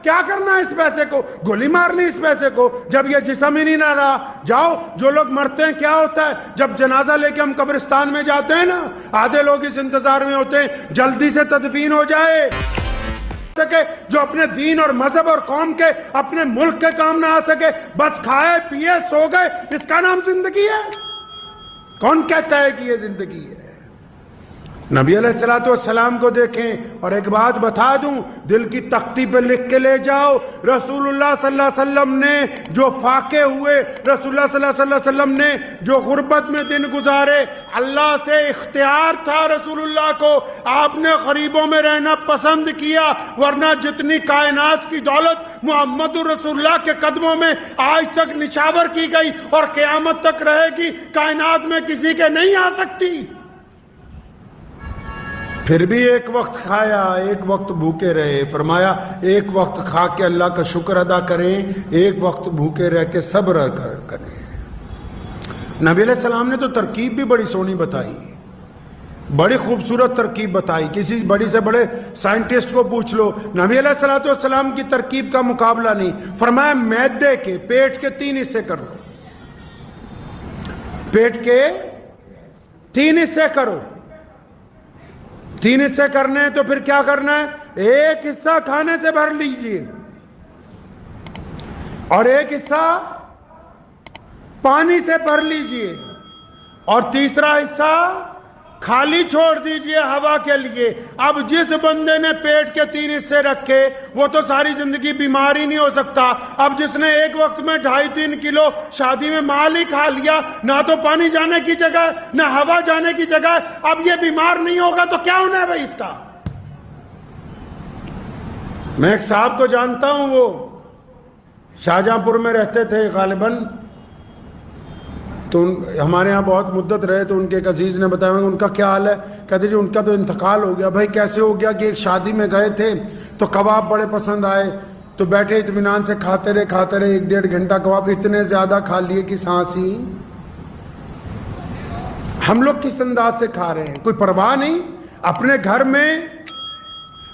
کیا کرنا ہے اس پیسے کو؟ گولی مارنی اس پیسے کو جب یہ جسم ہی نہیں نہ رہا۔ جاؤ، جو لوگ مرتے ہیں کیا ہوتا ہے جب جنازہ لے کے ہم قبرستان میں جاتے ہیں نا، آدھے لوگ اس انتظار میں ہوتے ہیں جلدی سے تدفین ہو جائے، جو اپنے دین اور مذہب اور قوم کے اپنے ملک کے کام نہ آ سکے، بس کھائے پیے سو گئے، اس کا نام زندگی ہے؟ کون کہتا ہے کہ یہ زندگی ہے؟ نبی علیہ السلام کو دیکھیں، اور ایک بات بتا دوں، دل کی تختی پہ لکھ کے لے جاؤ، رسول اللہ صلی اللہ علیہ وسلم نے جو فاقے ہوئے، رسول اللہ صلی اللہ علیہ وسلم نے جو غربت میں دن گزارے، اللہ سے اختیار تھا رسول اللہ کو، آپ نے غریبوں میں رہنا پسند کیا، ورنہ جتنی کائنات کی دولت محمد رسول اللہ کے قدموں میں آج تک نچھاور کی گئی اور قیامت تک رہے گی، کائنات میں کسی کے نہیں آ سکتی۔ پھر بھی ایک وقت کھایا، ایک وقت بھوکے رہے، فرمایا ایک وقت کھا کے اللہ کا شکر ادا کریں، ایک وقت بھوکے رہ کے صبر کریں۔ نبی علیہ السلام نے تو ترکیب بھی بڑی سونی بتائی، بڑی خوبصورت ترکیب بتائی، کسی بڑی سے بڑے سائنٹسٹ کو پوچھ لو، نبی علیہ السلام کی ترکیب کا مقابلہ نہیں۔ فرمایا معدے کے، پیٹ کے 3 حصے کر لو، پیٹ کے 3 حصے کرو، 3 حصے کرنے ہیں تو پھر کیا کرنا ہے؟ ایک حصہ کھانے سے بھر لیجئے اور ایک حصہ پانی سے بھر لیجئے اور تیسرا حصہ خالی چھوڑ دیجئے ہوا کے لیے۔ اب جس بندے نے پیٹ کے 3 حصے رکھے وہ تو ساری زندگی بیمار ہی نہیں ہو سکتا۔ اب جس نے ایک وقت میں 2.5-3 کلو شادی میں مال ہی کھا لیا، نہ تو پانی جانے کی جگہ نہ ہوا جانے کی جگہ، اب یہ بیمار نہیں ہوگا تو کیا ہونا ہے بھائی اس کا؟ میں ایک صاحب کو جانتا ہوں، وہ شاہجہاں پور میں رہتے تھے غالباً، تو ہمارے ہاں بہت مدت رہے، تو ان کے ایک عزیز نے بتایا ان کا کیا حال ہے، کہتے جی ان کا تو انتقال ہو گیا۔ بھائی کیسے ہو گیا؟ کہ ایک شادی میں گئے تھے تو کباب بڑے پسند آئے، تو بیٹھے اطمینان سے کھاتے رہے 1-1.5 گھنٹہ کباب، اتنے زیادہ کھا لیے کہ سانس ہی۔ ہم لوگ کس انداز سے کھا رہے ہیں؟ کوئی پرواہ نہیں۔ اپنے گھر میں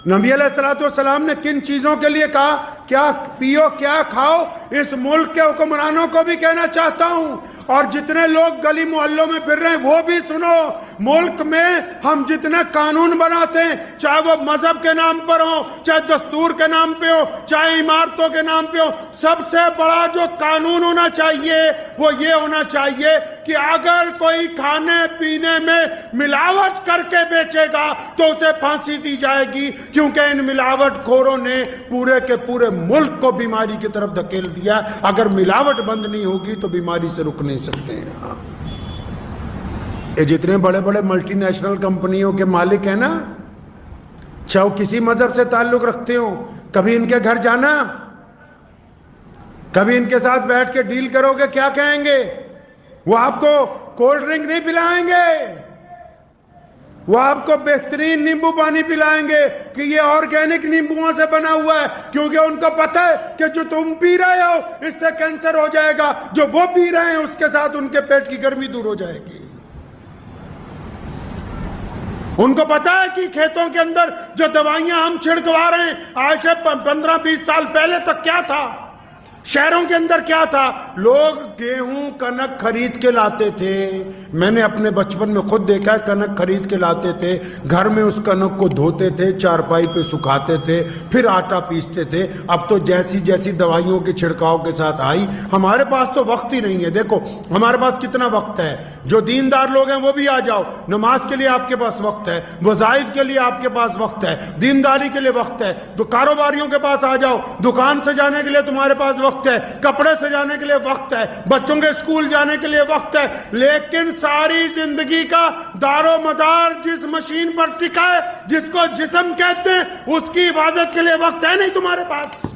نبی علیہ السلام نے کن چیزوں کے لیے کہا کیا پیو کیا کھاؤ، اس ملک کے حکمرانوں کو بھی کہنا چاہتا ہوں، اور جتنے لوگ گلی محلوں میں پھر رہے ہیں وہ بھی سنو۔ ملک میں ہم جتنے قانون بناتے ہیں، چاہے وہ مذہب کے نام پر ہوں، چاہے دستور کے نام پہ ہو، چاہے عمارتوں کے نام پہ ہو، سب سے بڑا جو قانون ہونا چاہیے وہ یہ ہونا چاہیے کہ اگر کوئی کھانے پینے میں ملاوٹ کر کے بیچے گا تو اسے پھانسی دی جائے گی، کیونکہ ان ملاوٹ خوروں نے پورے کے پورے ملک کو بیماری کی طرف دھکیل دیا۔ اگر ملاوٹ بند نہیں ہوگی تو بیماری سے رک نہیں سکتے ہیں۔ یہ جتنے بڑے بڑے ملٹی نیشنل کمپنیوں کے مالک ہیں نا، چاہے وہ کسی مذہب سے تعلق رکھتے ہوں، کبھی ان کے گھر جانا، کبھی ان کے ساتھ بیٹھ کے ڈیل کرو گے، کیا کہیں گے؟ وہ آپ کو کولڈ ڈرنک نہیں پلائیں گے، وہ آپ کو بہترین نیمبو پانی پلائیں گے کہ یہ آرگینک نیمبوؤں سے بنا ہوا ہے، کیونکہ ان کو پتہ ہے کہ جو تم پی رہے ہو اس سے کینسر ہو جائے گا، جو وہ پی رہے ہیں اس کے ساتھ ان کے پیٹ کی گرمی دور ہو جائے گی۔ ان کو پتہ ہے کہ کھیتوں کے اندر جو دوائیاں ہم چھڑکوا رہے ہیں آج سے 15-20 سال پہلے تک کیا تھا، شہروں کے اندر کیا تھا؟ لوگ گیہوں کنک خرید کے لاتے تھے۔ میں نے اپنے بچپن میں خود دیکھا ہے، کنک خرید کے لاتے تھے، گھر میں اس کنک کو دھوتے تھے، چارپائی پہ سکھاتے تھے، پھر آٹا پیستے تھے۔ اب تو جیسی جیسی دوائیوں کے چھڑکاؤ کے ساتھ آئی، ہمارے پاس تو وقت ہی نہیں ہے۔ دیکھو ہمارے پاس کتنا وقت ہے، جو دیندار لوگ ہیں وہ بھی آ جاؤ، نماز کے لیے آپ کے پاس وقت ہے، وظائف کے لیے آپ کے پاس وقت ہے، دینداری کے لیے وقت ہے، تو کاروباریوں کے پاس آ جاؤ، دکان سے جانے کے لیے تمہارے پاس وقت ہے، کپڑے سے جانے کے لیے وقت ہے، بچوں کے اسکول جانے کے لیے وقت ہے، لیکن ساری زندگی کا دار و مدار جس مشین پر ٹکا ہے، جس کو جسم کہتے ہیں، اس کی حفاظت کے لیے وقت ہے نہیں تمہارے پاس،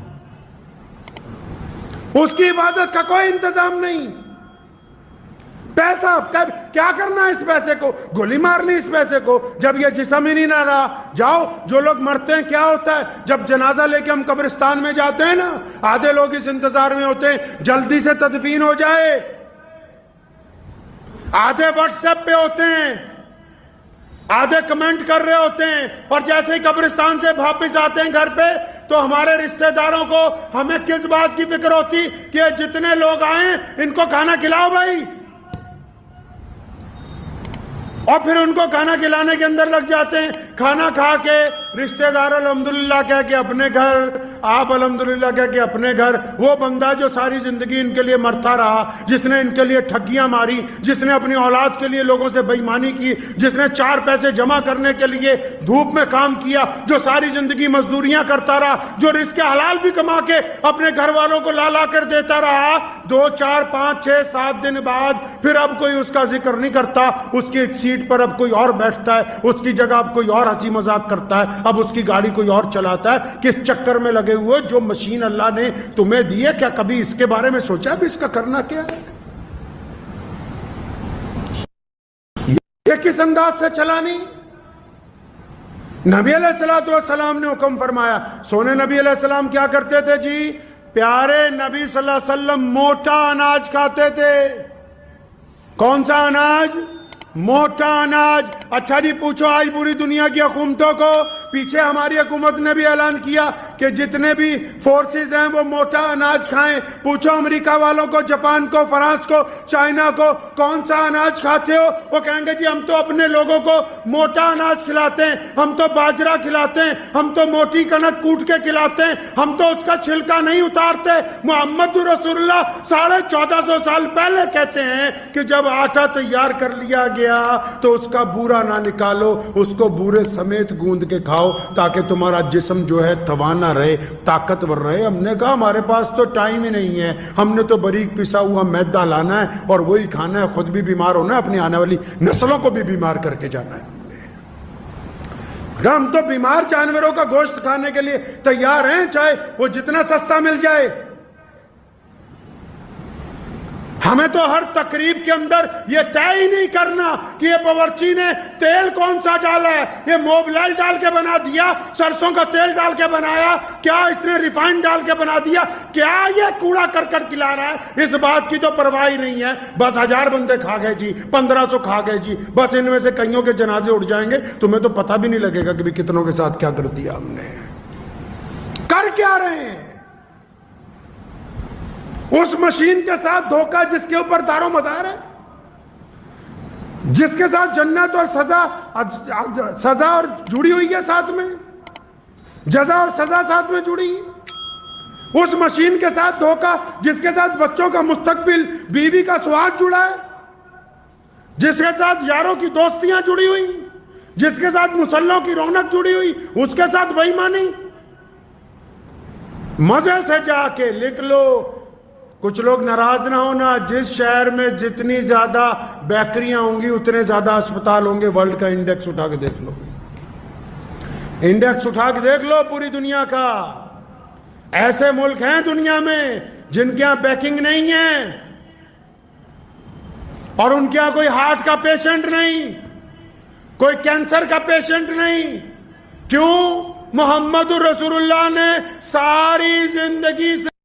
اس کی حفاظت کا کوئی انتظام نہیں۔ پیسہ کیا کرنا ہے اس پیسے کو؟ گولی مارنی اس پیسے کو جب یہ جسم ہی نہیں نہ رہا۔ جاؤ، جو لوگ مرتے ہیں کیا ہوتا ہے جب جنازہ لے کے ہم قبرستان میں جاتے ہیں نا، آدھے لوگ اس انتظار میں ہوتے ہیں جلدی سے تدفین ہو جائے، آدھے واٹس ایپ پہ ہوتے ہیں آدھے کمنٹ کر رہے ہوتے ہیں اور جیسے ہی قبرستان سے واپس آتے ہیں گھر پہ تو ہمارے رشتہ داروں کو ہمیں کس بات کی فکر ہوتی کہ جتنے لوگ آئیں ان کو کھانا کھلاؤ بھائی، اور پھر ان کو کھانا کھلانے کے اندر لگ جاتے ہیں. کھانا کھا کے رشتہ دار الحمدللہ کہہ کے اپنے گھر، آپ الحمدللہ کہہ کے اپنے گھر. وہ بندہ جو ساری زندگی ان کے لیے مرتا رہا، جس نے ان کے لیے ٹھگیاں ماری، جس نے اپنی اولاد کے لیے لوگوں سے بے ایمانی کی، جس نے 4 پیسے جمع کرنے کے لیے دھوپ میں کام کیا، جو ساری زندگی مزدوریاں کرتا رہا، جو رزق حلال بھی کما کے اپنے گھر والوں کو لا کر دیتا رہا، 2 4 5 6 7 دن بعد پھر اب کوئی اس کا ذکر نہیں کرتا. اس کی سیٹ پر اب کوئی اور بیٹھتا ہے، اس کی جگہ اب کوئی اور ہنسی مذاق کرتا ہے، اب اس کی گاڑی کوئی اور چلاتا ہے. کس چکر میں لگے ہوئے؟ جو مشین اللہ نے تمہیں دی ہے، کیا کبھی اس کے بارے میں سوچا بھی اس کا کرنا کیا ہے؟ یہ کس انداز سے چلانی؟ نبی علیہ السلام نے حکم فرمایا. سونے نبی علیہ السلام کیا کرتے تھے جی؟ پیارے نبی صلی اللہ علیہ وسلم موٹا اناج کھاتے تھے. کون سا اناج؟ موٹا اناج. اچھا جی پوچھو آج پوری دنیا کی حکومتوں کو، پیچھے ہماری حکومت نے بھی اعلان کیا کہ جتنے بھی فورسز ہیں وہ موٹا اناج کھائیں. پوچھو امریکہ والوں کو، جاپان کو، فرانس کو، چائنا کو، کون سا اناج کھاتے ہو؟ وہ کہیں گے جی ہم تو اپنے لوگوں کو موٹا اناج کھلاتے ہیں، ہم تو باجرہ کھلاتے ہیں، ہم تو موٹی کنک کوٹ کے کھلاتے ہیں، ہم تو اس کا چھلکا نہیں اتارتے. محمد رسول اللہ 1450 سال پہلے کہتے ہیں کہ جب آٹا تیار کر لیا گیا تو اس کا بورا نہ نکالو، اس کو بورے سمیت گوند کے کھاؤ تاکہ تمہارا جسم جو ہے توانا رہے، طاقتور رہے. ہم نے کہا ہمارے پاس تو ٹائم ہی نہیں ہے، ہم نے تو باریک پسا ہوا میدا لانا ہے اور وہی کھانا ہے، خود بھی بیمار ہونا ہے، اپنی آنے والی نسلوں کو بھی بیمار کر کے جانا ہے. ہم تو بیمار جانوروں کا گوشت کھانے کے لیے تیار ہیں، چاہے وہ جتنا سستا مل جائے. ہمیں تو ہر تقریب کے اندر یہ طے ہی نہیں کرنا کہ یہ باورچی نے تیل کون سا ڈالا ہے، یہ موبلائل ڈال کے بنا دیا، سرسوں کا تیل ڈال کے بنایا، کیا اس نے ریفائنڈ ڈال کے بنا دیا، کیا یہ کوڑا کرکٹ کھلا رہا ہے. اس بات کی تو پرواہ نہیں ہے. بس 1000 بندے کھا گئے جی، 1500 کھا گئے جی، بس ان میں سے کئیوں کے جنازے اٹھ جائیں گے، تمہیں تو پتہ بھی نہیں لگے گا کہ کتنوں کے ساتھ کیا کر دیا ہم نے. کر کیا رہے ہیں؟ اس مشین کے ساتھ دھوکہ جس کے اوپر دار و مدار ہے، جس کے ساتھ جنت اور سزا اور جڑی ہوئی ہے، ساتھ میں جزا اور سزا ساتھ میں جڑی. اس مشین کے ساتھ دھوکہ جس کے ساتھ بچوں کا مستقبل، بیوی کا سواد جڑا ہے، جس کے ساتھ یاروں کی دوستیاں جڑی ہوئی، جس کے ساتھ مسلوں کی رونق جڑی ہوئی، اس کے ساتھ بے ایمانی. مزے سے جا کے لکھ لو. کچھ لوگ ناراض نہ ہونا، جس شہر میں جتنی زیادہ بیکریاں ہوں گی اتنے زیادہ اسپتال ہوں گے. ورلڈ کا انڈیکس اٹھا کے دیکھ لو، انڈیکس اٹھا کے دیکھ لو پوری دنیا کا. ایسے ملک ہیں دنیا میں جن کے ہاں بیکنگ نہیں ہے اور ان کے ہاں کوئی ہارٹ کا پیشنٹ نہیں، کوئی کینسر کا پیشنٹ نہیں. کیوں؟ محمد رسول اللہ نے ساری زندگی سے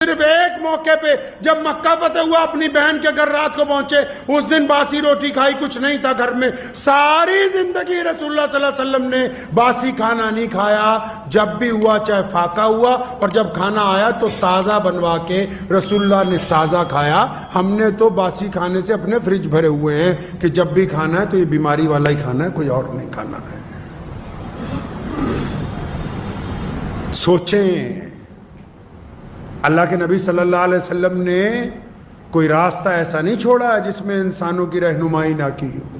صرف ایک موقع پہ جب مکہ فتح ہوا اپنی بہن کے گھر رات کو پہنچے، اس دن باسی روٹی کھائی، کچھ نہیں تھا گھر میں. ساری زندگی رسول اللہ صلی اللہ علیہ وسلم نے باسی کھانا نہیں کھایا. جب بھی ہوا چاہے فاقہ ہوا، اور جب کھانا آیا تو تازہ بنوا کے رسول اللہ نے تازہ کھایا. ہم نے تو باسی کھانے سے اپنے فریج بھرے ہوئے ہیں کہ جب بھی کھانا ہے تو یہ بیماری والا ہی کھانا ہے، کوئی اور نہیں کھانا ہے. سوچیں، اللہ کے نبی صلی اللہ علیہ وسلم نے کوئی راستہ ایسا نہیں چھوڑا ہے جس میں انسانوں کی رہنمائی نہ کی ہو.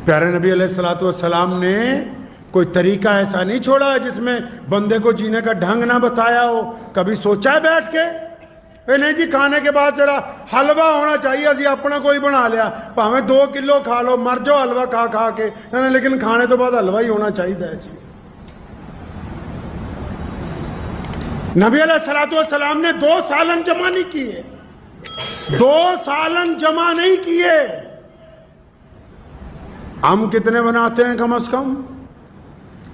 پیارے نبی علیہ السلام نے کوئی طریقہ ایسا نہیں چھوڑا ہے جس میں بندے کو جینے کا ڈھنگ نہ بتایا ہو. کبھی سوچا ہے بیٹھ کے نہیں جی کھانے کے بعد ذرا حلوہ ہونا چاہیے، اسی اپنا کوئی بنا لیا، پاویں 2 کلو کھا لو، مر جاؤ حلوہ کھا کھا کے، لیکن کھانے تو بعد حلوہ ہی ہونا چاہیے جی. نبی علیہ السلام نے 2 سالن جمع نہیں کیے، 2 سالن جمع نہیں کیے. ہم کتنے بناتے ہیں کم از کم؟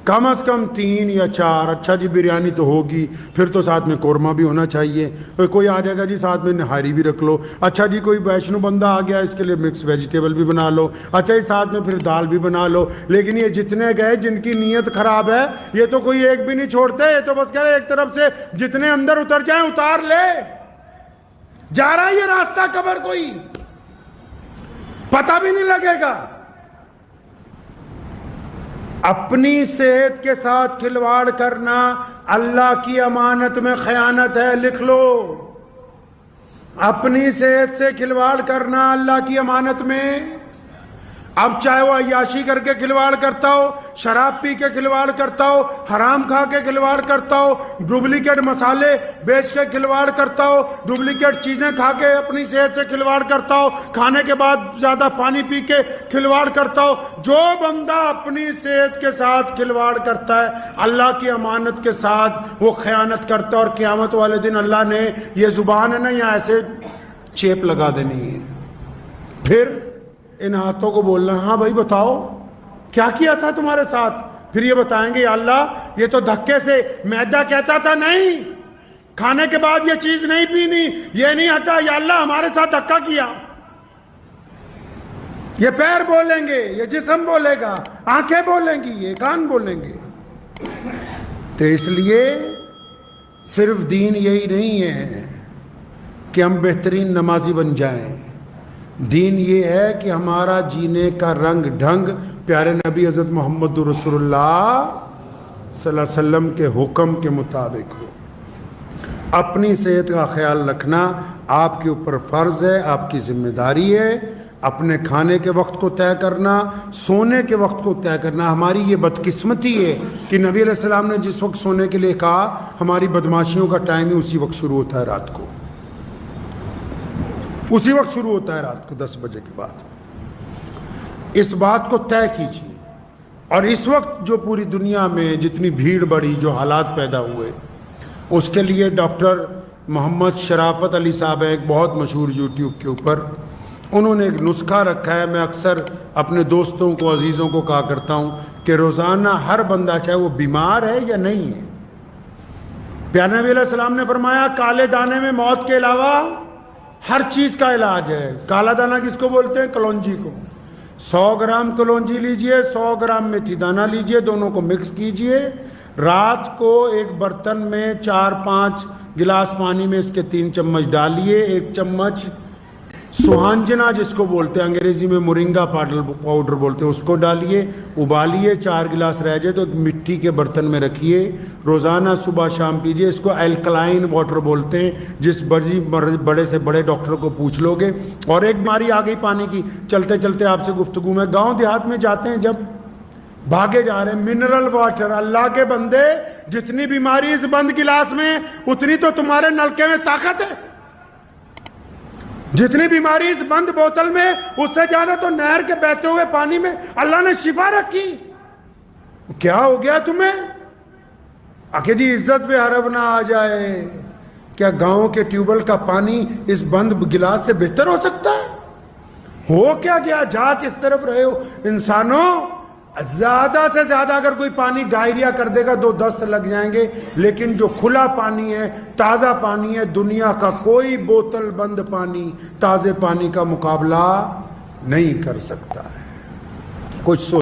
کم از کم 3 یا 4. اچھا جی بریانی تو ہوگی, پھر تو ساتھ میں قورمہ بھی ہونا چاہیے. کوئی آ جائے گا جی ساتھ میں نہاری بھی رکھ لو. اچھا جی کوئی ویشنو بندہ آ گیا, اس کے لیے مکس ویجیٹیبل بھی بنا لو. اچھا جی ساتھ میں پھر دال بھی بنا لو. لیکن یہ جتنے گئے جن کی نیت خراب ہے, یہ تو کوئی ایک بھی نہیں چھوڑتے. یہ تو بس کہہ رہے ایک طرف سے جتنے اندر اتر جائیں اتار لے. جا رہا ہے یہ راستہ قبر, کوئی پتہ بھی نہیں لگے گا. اپنی صحت کے ساتھ کھلواڑ کرنا اللہ کی امانت میں خیانت ہے, لکھ لو. اپنی صحت سے کھلواڑ کرنا اللہ کی امانت میں. اب چاہے وہ عیاشی کر کے کھلواڑ کرتا ہو, شراب پی کے کھلواڑ کرتا ہو, حرام کھا کے کھلواڑ کرتا ہو, ڈپلیکیٹ مسالے بیچ کے کھلواڑ کرتا ہو, ڈپلیکیٹ چیزیں کھا کے اپنی صحت سے کھلواڑ کرتا ہو, کھانے کے بعد زیادہ پانی پی کے کھلواڑ کرتا ہو. جو بندہ اپنی صحت کے ساتھ کھلواڑ کرتا ہے اللہ کی امانت کے ساتھ وہ خیانت کرتا ہے. اور قیامت والے دن اللہ نے یہ زبان ہے نا یہاں ایسے چیپ لگا دینی ہے. پھر ان ہاتھوں کو بولنا, ہاں بھائی بتاؤ کیا کیا تھا تمہارے ساتھ. پھر یہ بتائیں گے یا اللہ یہ تو دھکے سے میدا کہتا تھا نہیں, کھانے کے بعد یہ چیز نہیں پینی, یہ نہیں ہٹا, یا اللہ ہمارے ساتھ دھکا کیا. یہ پیر بولیں گے, یہ جسم بولے گا, آنکھیں بولیں گی, یہ کان بولیں گے. تو اس لیے صرف دین یہی نہیں ہے کہ ہم بہترین نمازی بن جائیں. دین یہ ہے کہ ہمارا جینے کا رنگ ڈھنگ پیارے نبی حضرت محمد رسول اللہ صلی اللہ علیہ وسلم کے حکم کے مطابق ہو. اپنی صحت کا خیال رکھنا آپ کے اوپر فرض ہے, آپ کی ذمہ داری ہے. اپنے کھانے کے وقت کو طے کرنا, سونے کے وقت کو طے کرنا. ہماری یہ بدقسمتی ہے کہ نبی علیہ السلام نے جس وقت سونے کے لیے کہا, ہماری بدماشیوں کا ٹائم ہی اسی وقت شروع ہوتا ہے رات کو, اسی وقت شروع ہوتا ہے رات کو 10 بجے کے بعد. اس بات کو طے کیجیے. اور اس وقت جو پوری دنیا میں جتنی بھیڑ بڑھی, جو حالات پیدا ہوئے, اس کے لیے ڈاکٹر محمد شرافت علی صاحب ہے ایک بہت مشہور یوٹیوب کے اوپر, انہوں نے ایک نسخہ رکھا ہے. میں اکثر اپنے دوستوں کو, عزیزوں کو کہا کرتا ہوں کہ روزانہ ہر بندہ چاہے وہ بیمار ہے یا نہیں ہے, پیارے نبی علیہ السلام نے فرمایا کالے دانے میں موت کے علاوہ ہر چیز کا علاج ہے. کالا دانہ کس کو بولتے ہیں؟ کلونجی کو. 100 گرام کلونجی لیجئے, 100 گرام میتھی دانہ لیجئے, دونوں کو مکس کیجئے. رات کو ایک برتن میں 4-5 گلاس پانی میں اس کے 3 چمچ ڈالیے. 1 چمچ سوہانجنا جس کو بولتے ہیں, انگریزی میں مورنگا پاؤڈر بولتے ہیں, اس کو ڈالیے, ابالیے. 4 گلاس رہ جائے تو ایک مٹی کے برتن میں رکھیے. روزانہ صبح شام پیجئے. اس کو الکلائن واٹر بولتے ہیں. جس بڑے سے بڑے ڈاکٹر کو پوچھ لو گے. اور ایک بیماری آ گئی پانی کی, چلتے چلتے آپ سے گفتگو میں, گاؤں دیہات میں جاتے ہیں جب, بھاگے جا رہے ہیں منرل واٹر. اللہ کے بندے جتنی بیماری اس بند گلاس میں اتنی تو تمہارے نلکے میں طاقت ہے. جتنی بیماری اس بند بوتل میں اس سے زیادہ تو نہر کے بہتے ہوئے پانی میں اللہ نے شفا رکھی. کیا ہو گیا تمہیں؟ آخر جی عزت پہ حرف نہ آ جائے. کیا گاؤں کے ٹیوبل کا پانی اس بند گلاس سے بہتر ہو سکتا ہے؟ ہو کیا گیا؟ جا کس طرف رہے ہو انسانوں؟ زیادہ سے زیادہ اگر کوئی پانی ڈائریا کر دے گا 2-10 لگ جائیں گے, لیکن جو کھلا پانی ہے, تازہ پانی ہے, دنیا کا کوئی بوتل بند پانی تازے پانی کا مقابلہ نہیں کر سکتا ہے. کچھ